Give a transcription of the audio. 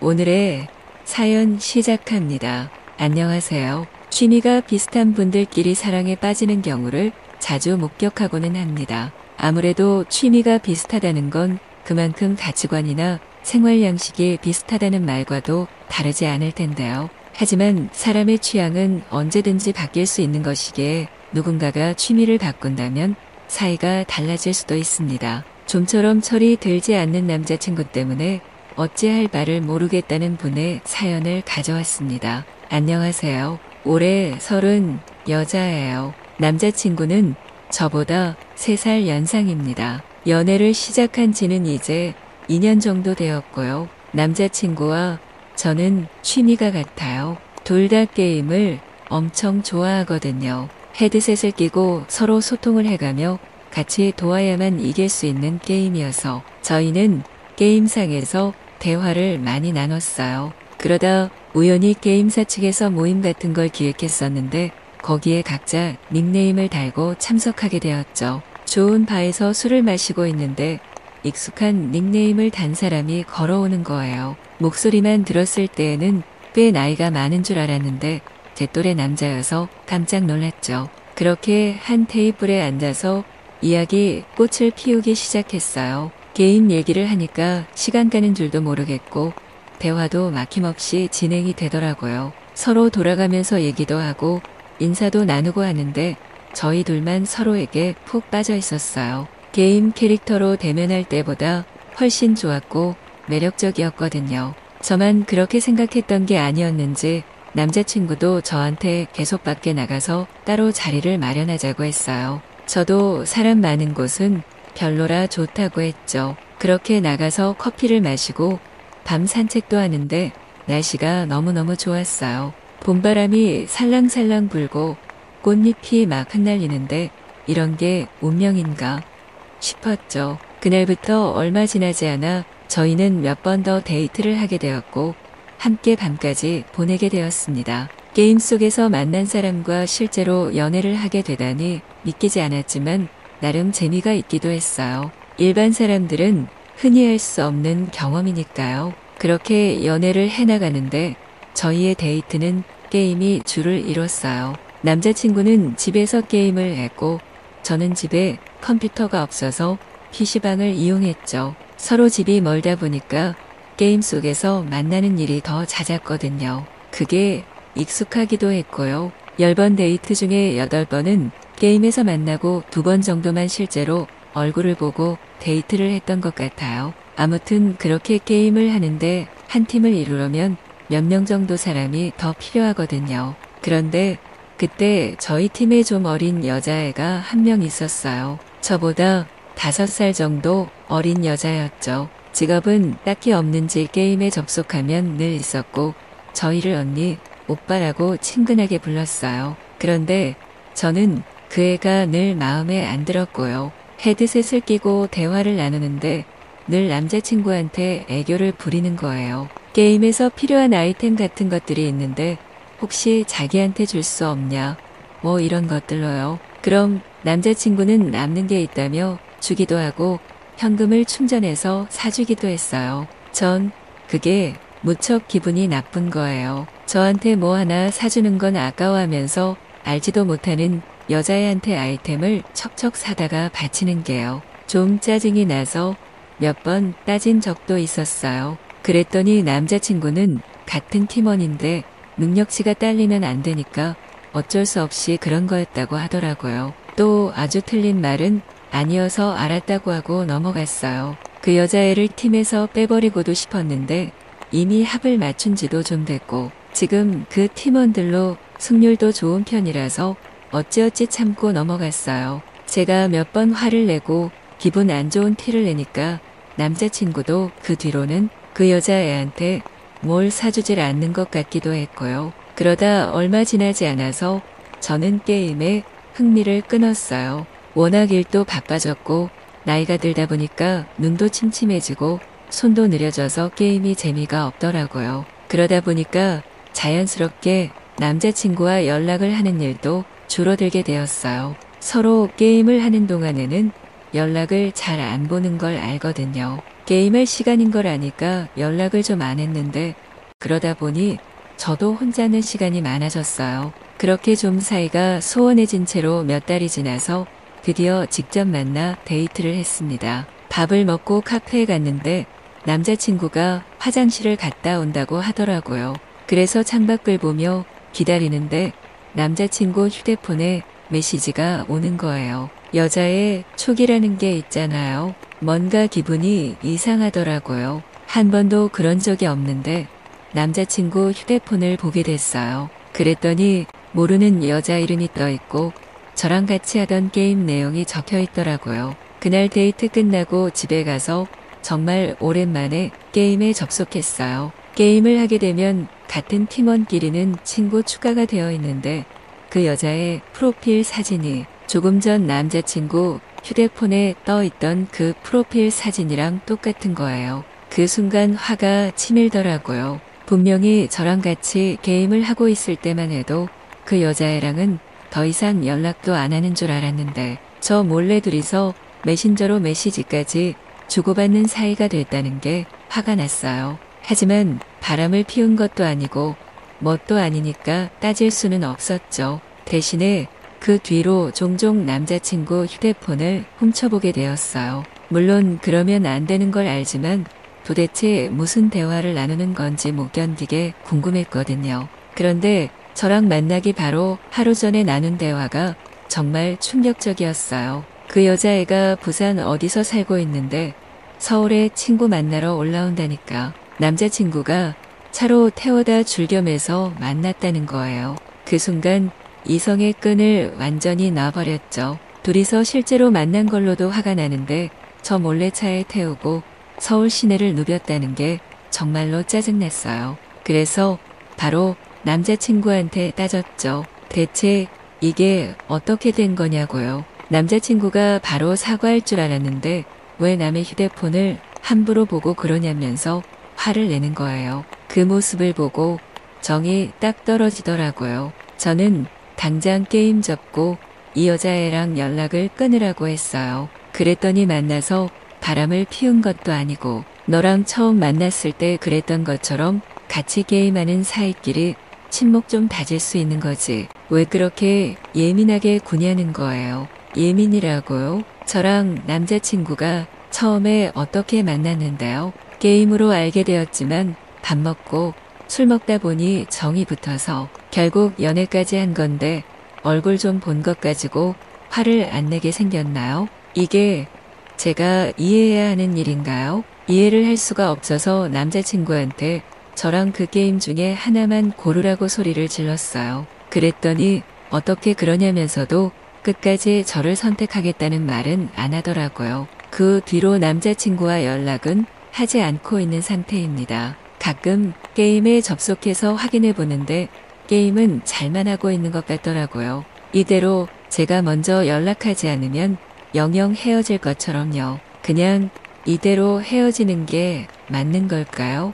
오늘의 사연 시작합니다. 안녕하세요. 취미가 비슷한 분들끼리 사랑에 빠지는 경우를 자주 목격하고는 합니다. 아무래도 취미가 비슷하다는 건 그만큼 가치관이나 생활 양식이 비슷하다는 말과도 다르지 않을 텐데요. 하지만 사람의 취향은 언제든지 바뀔 수 있는 것이기에 누군가가 취미를 바꾼다면 사이가 달라질 수도 있습니다. 좀처럼 철이 들지 않는 남자친구 때문에 어찌할 바를 모르겠다는 분의 사연을 가져왔습니다. 안녕하세요. 올해 30 여자예요. 남자친구는 저보다 3살 연상입니다. 연애를 시작한 지는 이제 2년 정도 되었고요. 남자친구와 저는 취미가 같아요. 둘 다 게임을 엄청 좋아하거든요. 헤드셋을 끼고 서로 소통을 해가며 같이 도와야만 이길 수 있는 게임이어서 저희는 게임상에서 대화를 많이 나눴어요. 그러다 우연히 게임사 측에서 모임 같은 걸 기획했었는데 거기에 각자 닉네임을 달고 참석하게 되었죠. 좋은 바에서 술을 마시고 있는데 익숙한 닉네임을 단 사람이 걸어오는 거예요. 목소리만 들었을 때에는 꽤 나이가 많은 줄 알았는데 제 또래 남자여서 깜짝 놀랐죠. 그렇게 한 테이블에 앉아서 이야기 꽃을 피우기 시작했어요. 게임 얘기를 하니까 시간 가는 줄도 모르겠고 대화도 막힘없이 진행이 되더라고요. 서로 돌아가면서 얘기도 하고 인사도 나누고 하는데 저희 둘만 서로에게 푹 빠져 있었어요. 게임 캐릭터로 대면할 때보다 훨씬 좋았고 매력적이었거든요. 저만 그렇게 생각했던 게 아니었는지 남자친구도 저한테 계속 밖에 나가서 따로 자리를 마련하자고 했어요. 저도 사람 많은 곳은 별로라 좋다고 했죠. 그렇게 나가서 커피를 마시고 밤 산책도 하는데 날씨가 너무너무 좋았어요. 봄바람이 살랑살랑 불고 꽃잎이 막 흩날리는데 이런 게 운명인가 싶었죠. 그날부터 얼마 지나지 않아 저희는 몇 번 더 데이트를 하게 되었고 함께 밤까지 보내게 되었습니다. 게임 속에서 만난 사람과 실제로 연애를 하게 되다니 믿기지 않았지만 나름 재미가 있기도 했어요. 일반 사람들은 흔히 할 수 없는 경험이니까요. 그렇게 연애를 해나가는데 저희의 데이트는 게임이 주를 이뤘어요. 남자친구는 집에서 게임을 했고 저는 집에 컴퓨터가 없어서 PC방을 이용했죠. 서로 집이 멀다 보니까 게임 속에서 만나는 일이 더 잦았거든요. 그게 익숙하기도 했고요. 10번 데이트 중에 8번은 게임에서 만나고 2번 정도만 실제로 얼굴을 보고 데이트를 했던 것 같아요. 아무튼 그렇게 게임을 하는데 한 팀을 이루려면 몇 명 정도 사람이 더 필요하거든요. 그런데 그때 저희 팀에 좀 어린 여자애가 한 명 있었어요. 저보다 5살 정도 어린 여자였죠. 직업은 딱히 없는지 게임에 접속하면 늘 있었고 저희를 언니, 오빠라고 친근하게 불렀어요. 그런데 저는 그 애가 늘 마음에 안 들었고요. 헤드셋을 끼고 대화를 나누는데 늘 남자친구한테 애교를 부리는 거예요. 게임에서 필요한 아이템 같은 것들이 있는데 혹시 자기한테 줄 수 없냐 뭐 이런 것들로요. 그럼 남자친구는 남는 게 있다며 주기도 하고 현금을 충전해서 사주기도 했어요. 전 그게 무척 기분이 나쁜 거예요. 저한테 뭐 하나 사주는 건 아까워하면서 알지도 못하는 여자애한테 아이템을 척척 사다가 바치는 게요. 좀 짜증이 나서 몇 번 따진 적도 있었어요. 그랬더니 남자친구는 같은 팀원인데 능력치가 딸리면 안 되니까 어쩔 수 없이 그런 거였다고 하더라고요. 또 아주 틀린 말은 아니어서 알았다고 하고 넘어갔어요. 그 여자애를 팀에서 빼버리고도 싶었는데 이미 합을 맞춘 지도 좀 됐고 지금 그 팀원들로 승률도 좋은 편이라서 어찌어찌 참고 넘어갔어요. 제가 몇 번 화를 내고 기분 안 좋은 티를 내니까 남자친구도 그 뒤로는 그 여자애한테 뭘 사주질 않는 것 같기도 했고요. 그러다 얼마 지나지 않아서 저는 게임에 흥미를 끊었어요. 워낙 일도 바빠졌고 나이가 들다 보니까 눈도 침침해지고 손도 느려져서 게임이 재미가 없더라고요. 그러다 보니까 자연스럽게 남자친구와 연락을 하는 일도 줄어들게 되었어요. 서로 게임을 하는 동안에는 연락을 잘 안 보는 걸 알거든요. 게임할 시간인 걸 아니까 연락을 좀 안 했는데 그러다 보니 저도 혼자는 시간이 많아졌어요. 그렇게 좀 사이가 소원해진 채로 몇 달이 지나서 드디어 직접 만나 데이트를 했습니다. 밥을 먹고 카페에 갔는데 남자친구가 화장실을 갔다 온다고 하더라고요. 그래서 창밖을 보며 기다리는데 남자친구 휴대폰에 메시지가 오는 거예요. 여자의 촉이라는 게 있잖아요. 뭔가 기분이 이상하더라고요. 한 번도 그런 적이 없는데 남자친구 휴대폰을 보게 됐어요. 그랬더니 모르는 여자 이름이 떠있고 저랑 같이 하던 게임 내용이 적혀 있더라고요. 그날 데이트 끝나고 집에 가서 정말 오랜만에 게임에 접속했어요. 게임을 하게 되면 같은 팀원끼리는 친구 추가가 되어 있는데 그 여자의 프로필 사진이 조금 전 남자친구 휴대폰에 떠 있던 그 프로필 사진이랑 똑같은 거예요. 그 순간 화가 치밀더라고요. 분명히 저랑 같이 게임을 하고 있을 때만 해도 그 여자애랑은 더 이상 연락도 안 하는 줄 알았는데 저 몰래 둘이서 메신저로 메시지까지 주고받는 사이가 됐다는 게 화가 났어요. 하지만 바람을 피운 것도 아니고 뭣도 아니니까 따질 수는 없었죠. 대신에 그 뒤로 종종 남자친구 휴대폰을 훔쳐보게 되었어요. 물론 그러면 안 되는 걸 알지만 도대체 무슨 대화를 나누는 건지 못 견디게 궁금했거든요. 그런데 저랑 만나기 바로 하루 전에 나눈 대화가 정말 충격적이었어요. 그 여자애가 부산 어디서 살고 있는데 서울에 친구 만나러 올라온다니까 남자친구가 차로 태워다 줄 겸해서 만났다는 거예요. 그 순간 이성의 끈을 완전히 놔버렸죠. 둘이서 실제로 만난 걸로도 화가 나는데 저 몰래 차에 태우고 서울 시내를 누볐다는 게 정말로 짜증났어요. 그래서 바로 남자친구한테 따졌죠. 대체 이게 어떻게 된 거냐고요. 남자친구가 바로 사과할 줄 알았는데 왜 남의 휴대폰을 함부로 보고 그러냐면서 화를 내는 거예요. 그 모습을 보고 정이 딱 떨어지더라고요. 저는 당장 게임 접고 이 여자애랑 연락을 끊으라고 했어요. 그랬더니 만나서 바람을 피운 것도 아니고 너랑 처음 만났을 때 그랬던 것처럼 같이 게임하는 사이끼리 침묵 좀 다질 수 있는 거지. 왜 그렇게 예민하게 구냐는 거예요. 예민이라고요? 저랑 남자친구가 처음에 어떻게 만났는데요? 게임으로 알게 되었지만 밥 먹고 술 먹다 보니 정이 붙어서 결국 연애까지 한 건데 얼굴 좀 본 것 가지고 화를 안 내게 생겼나요? 이게 제가 이해해야 하는 일인가요? 이해를 할 수가 없어서 남자친구한테 저랑 그 게임 중에 하나만 고르라고 소리를 질렀어요. 그랬더니 어떻게 그러냐면서도 끝까지 저를 선택하겠다는 말은 안 하더라고요. 그 뒤로 남자친구와 연락은 하지 않고 있는 상태입니다. 가끔 게임에 접속해서 확인해 보는데 게임은 잘만 하고 있는 것 같더라고요. 이대로 제가 먼저 연락하지 않으면 영영 헤어질 것처럼요. 그냥 이대로 헤어지는 게 맞는 걸까요?